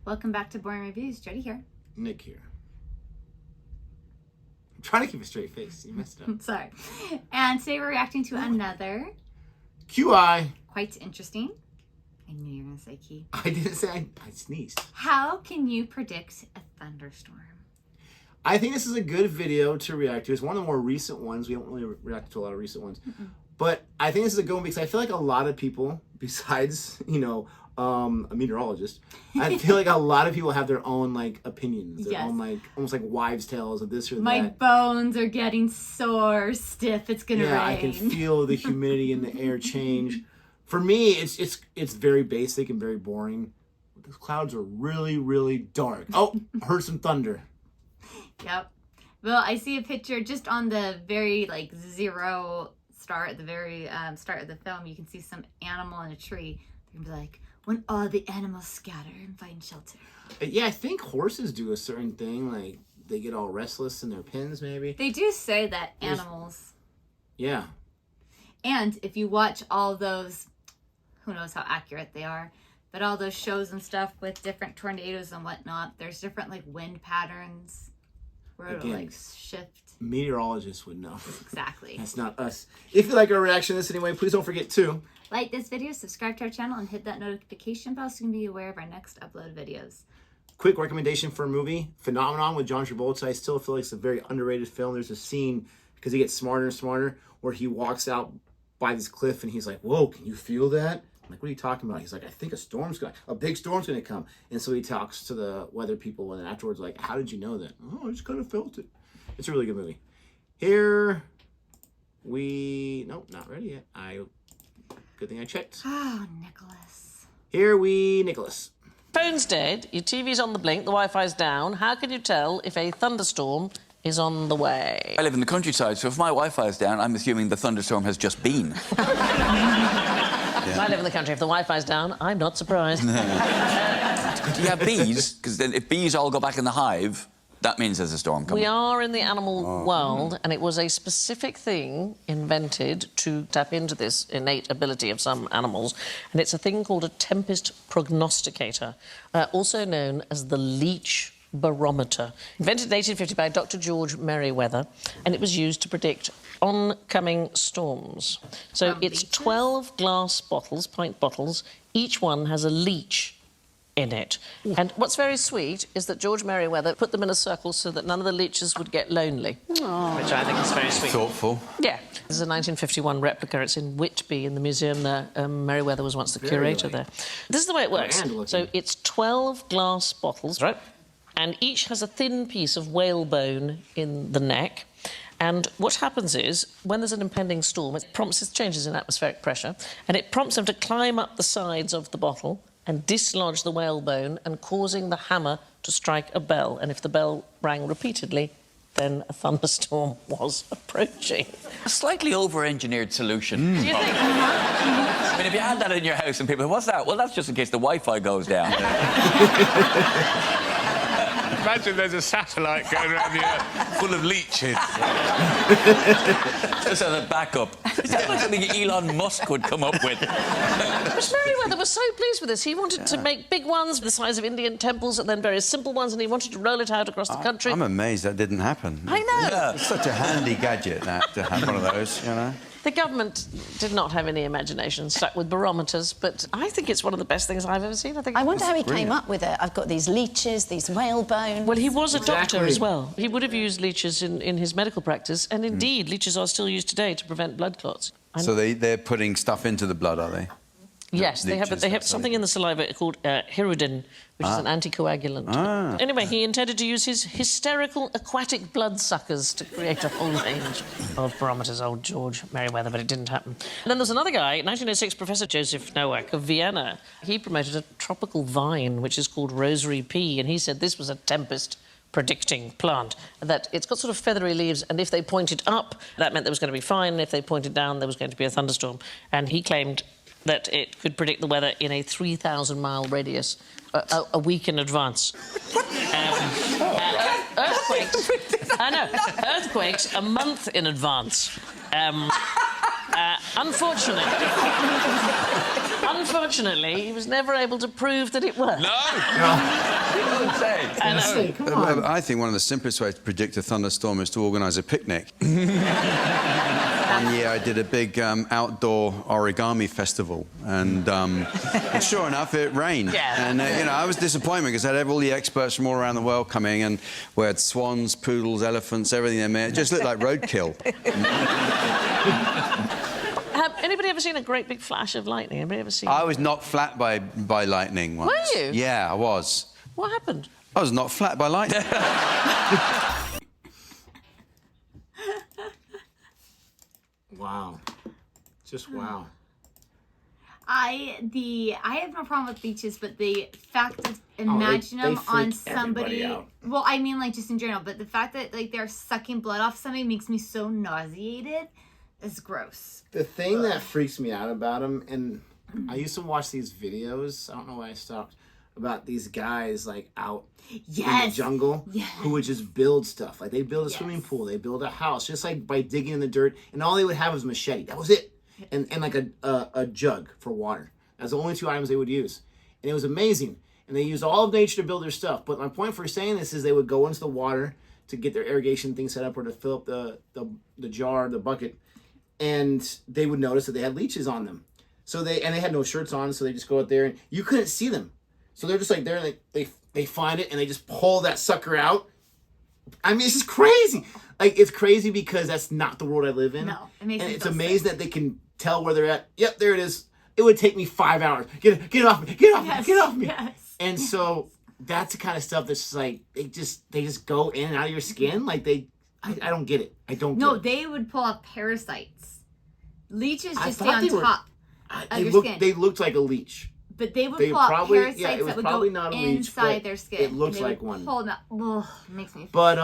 Welcome back to Boring Reviews. Jodi here. Nick here. I'm trying to keep a straight face. You messed it up. Sorry. And today we're reacting to another QI. quite interesting. I knew you were going to say key. I didn't say I sneezed. How can you predict a thunderstorm? I think this is a good video to react to. It's one of the more recent ones. We haven't really reacted to a lot of recent ones. But I think this is a good one because I feel like a lot of people, besides, a meteorologist, I feel like a lot of people have their own, opinions. Their own, almost like wives' tales of this or that. My bones are getting sore, stiff. It's going to rain. Yeah, I can feel the humidity in the air change. For me, it's very basic and very boring. The clouds are really, really dark. Oh, heard some thunder. Yep. Well, I see a picture just on the very, zero start, at the very start of the film. You can see some animal in a tree. They're going to be like, when all the animals scatter and find shelter. Yeah, I think horses do a certain thing. Like, they get all restless in their pens, maybe. They do say that animals... Yeah. And if you watch all those... Who knows how accurate they are. But all those shows and stuff with different tornadoes and whatnot, there's different, wind patterns where it'll, shift. Meteorologists would know. Exactly. That's not us. If you like our reaction to this anyway, please don't forget to like this video, subscribe to our channel, and hit that notification bell so you can be aware of our next upload videos. Quick recommendation for a movie, Phenomenon with John Travolta. I still feel like it's a very underrated film. There's a scene, because he gets smarter and smarter, where he walks out by this cliff and he's like, whoa, can you feel that? I'm like, what are you talking about? He's like, I think a big storm's going to come. And so he talks to the weather people, and then afterwards, how did you know that? Oh, I just kind of felt it. It's a really good movie. Here nope, not ready yet. Good thing I checked. Oh, Nicholas. Nicholas. Phone's dead, your TV's on the blink, the Wi-Fi's down. How can you tell if a thunderstorm is on the way? I live in the countryside, so if my Wi-Fi is down, I'm assuming the thunderstorm has just been. I live in the country. If the Wi-Fi's down, I'm not surprised. Do you have bees? Because then if bees all go back in the hive, that means there's a storm coming. We are in the animal world, and it was a specific thing invented to tap into this innate ability of some animals, and it's a thing called a tempest prognosticator, also known as the leech barometer. Invented in 1850 by Dr. George Merriweather, and it was used to predict oncoming storms. So it's 12 glass bottles, pint bottles. Each one has a leech in it. And what's very sweet is that George Merriweather put them in a circle so that none of the leeches would get lonely. Aww. Which I think is very sweet. Thoughtful. Yeah. This is a 1951 replica. It's in Whitby in the museum there. Merriweather was once the curator there. This is the way it works. So it's 12 glass bottles, right? And each has a thin piece of whalebone in the neck. And what happens is, when there's an impending storm, it changes in atmospheric pressure, and it prompts them to climb up the sides of the bottle and dislodge the whalebone, and causing the hammer to strike a bell. And if the bell rang repeatedly, then a thunderstorm was approaching. A slightly over-engineered solution. Do you think? I mean, if you had that in your house and people, what's that? Well, that's just in case the Wi-Fi goes down. Imagine there's a satellite going around the Earth full of leeches. Just as a backup. Is that like something Elon Musk would come up with? But Merriweather was so pleased with this. He wanted to make big ones the size of Indian temples and then very simple ones, and he wanted to roll it out across the country. I'm amazed that didn't happen. I know. Yeah. It's such a handy gadget, that, to have one of those, The government did not have any imagination, stuck with barometers, but I think it's one of the best things I've ever seen. I wonder how he came up with it. I've got these leeches, these whalebones... Well, he was a doctor as well. He would have used leeches in his medical practice, and indeed, leeches are still used today to prevent blood clots. So they're putting stuff into the blood, are they? Yes, they have something in the saliva called hirudin, which is an anticoagulant. Anyway, he intended to use his hysterical aquatic bloodsuckers to create a whole range of barometers, old George Merriweather, but it didn't happen. And then there's another guy, 1906, Professor Joseph Nowak of Vienna. He promoted a tropical vine, which is called rosary pea, and he said this was a tempest predicting plant, that it's got sort of feathery leaves, and if they pointed up, that meant there was going to be fine, and if they pointed down, there was going to be a thunderstorm. And he claimed that it could predict the weather in a 3,000-mile radius a week in advance. Earthquakes... I know. Earthquakes a month in advance. Unfortunately, he was never able to prove that it worked. No! Hey, come on. I think one of the simplest ways to predict a thunderstorm is to organise a picnic. One year I did a big outdoor origami festival, and sure enough, it rained. Yeah. And, I was disappointed because I had all the experts from all around the world coming, and we had swans, poodles, elephants, everything in there. It just looked like roadkill. Have anybody ever seen a great big flash of lightning? Anybody ever seen? I was knocked flat by lightning once. Were you? Yeah, I was. What happened? I was knocked flat by lightning. Wow. Just wow. I have no problem with leeches, but the fact of imagine they them on freak everybody somebody. out. Well, I mean, like, just in general, but the fact that like they're sucking blood off somebody makes me so nauseated. It's gross. The thing that freaks me out about them, and I used to watch these videos, I don't know why I stopped, about these guys like out in the jungle who would just build stuff. Like they build a swimming pool, they build a house just like by digging in the dirt, and all they would have was a machete. That was it. And like a jug for water. That's the only two items they would use. And it was amazing. And they used all of nature to build their stuff. But my point for saying this is they would go into the water to get their irrigation thing set up or to fill up the jar, the bucket, and they would notice that they had leeches on them. So they had no shirts on, so they just go out there and you couldn't see them. So they're just like there, and they find it and they just pull that sucker out. I mean, it's just crazy. Like it's crazy because that's not the world I live in. No, it makes and me it's feel amazing sick. that they can tell where they're at. Yep, there it is. It would take me 5 hours. Get off me. Get off me. Get off me. Yes. And so that's the kind of stuff that's just like they just go in and out of your skin. Like I don't get it. I don't. No, get it. they would pull up parasites. Leeches I just stay thought on they were- top of your skin. They looked like a leech. But they would They pull out probably- parasites yeah, it was that would probably go not a leech, inside but their skin. it looks and they like would one. Pull them out. Ugh, it makes me. But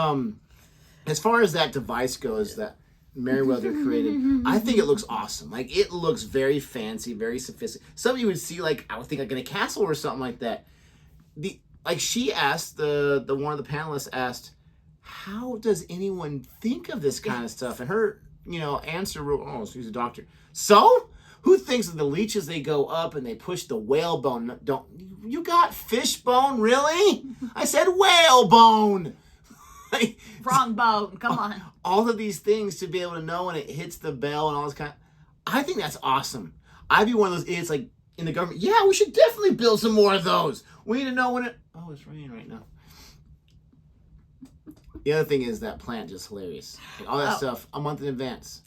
as far as that device goes, that Merriweather created, I think it looks awesome. Like it looks very fancy, very sophisticated. Some of you would see like I would think like in a castle or something like that. She asked the one of the panelists asked, how does anyone think of this kind of stuff? And her answer, she's a doctor. So who thinks of the leeches? They go up and they push the whale bone. Don't you got fish bone? Really? I said whale bone. Like, Wrong bone. Come on. all of these things to be able to know when it hits the bell and all this I think that's awesome. I'd be one of those idiots like in the government. Yeah, we should definitely build some more of those. We need to know when it's raining right now. The other thing is that plant just hilarious. Like, all that stuff a month in advance.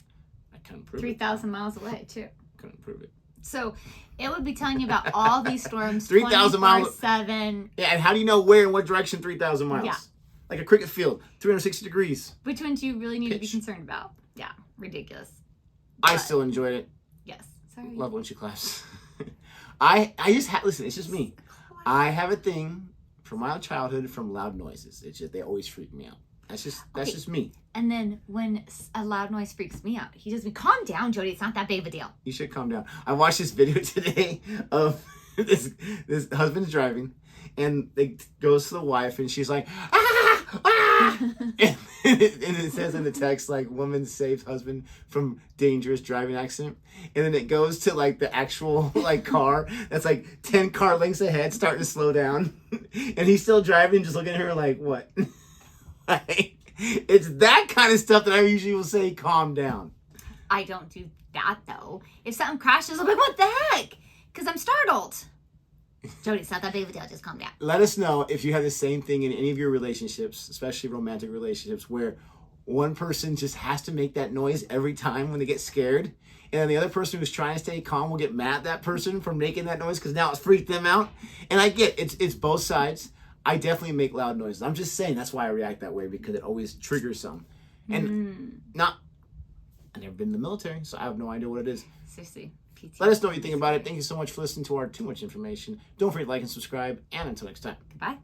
I couldn't prove 3,000 miles away too. Couldn't prove it. So it would be telling you about all these storms 3,000 miles 7. Yeah, and how do you know where and what direction 3,000 miles? Yeah. Like a cricket field, 360 degrees. Which ones do you really need to be Pitch. concerned about? Yeah, ridiculous. I still enjoyed it. Yes. Sorry. Love when she claps. I just listen. It's just me. I have a thing from my childhood from loud noises. It's just they always freak me out. That's just me. And then when a loud noise freaks me out, he does me, calm down, Jodi. It's not that big of a deal. You should calm down. I watched this video today of this husband's driving, and it goes to the wife, and she's like, and it says in the text like woman saves husband from dangerous driving accident, and then it goes to like the actual like car that's like 10 car lengths ahead starting to slow down, and he's still driving, just looking at her like what. Like, it's that kind of stuff that I usually will say calm down. I don't do that though. If something crashes, I'll be like, what the heck? Because I'm startled. Jodi, it's not that big of a deal. Just calm down. Let us know if you have the same thing in any of your relationships, especially romantic relationships, where one person just has to make that noise every time when they get scared, and then the other person who's trying to stay calm will get mad at that person for making that noise because now it's freaked them out. And I get it's both sides. I definitely make loud noises. I'm just saying that's why I react that way, because it always triggers some. And I've never been in the military, so I have no idea what it is. Seriously. PT. Let us know what you think about it. Thank you so much for listening to our Too Much Information. Don't forget to like and subscribe, and until next time. Goodbye.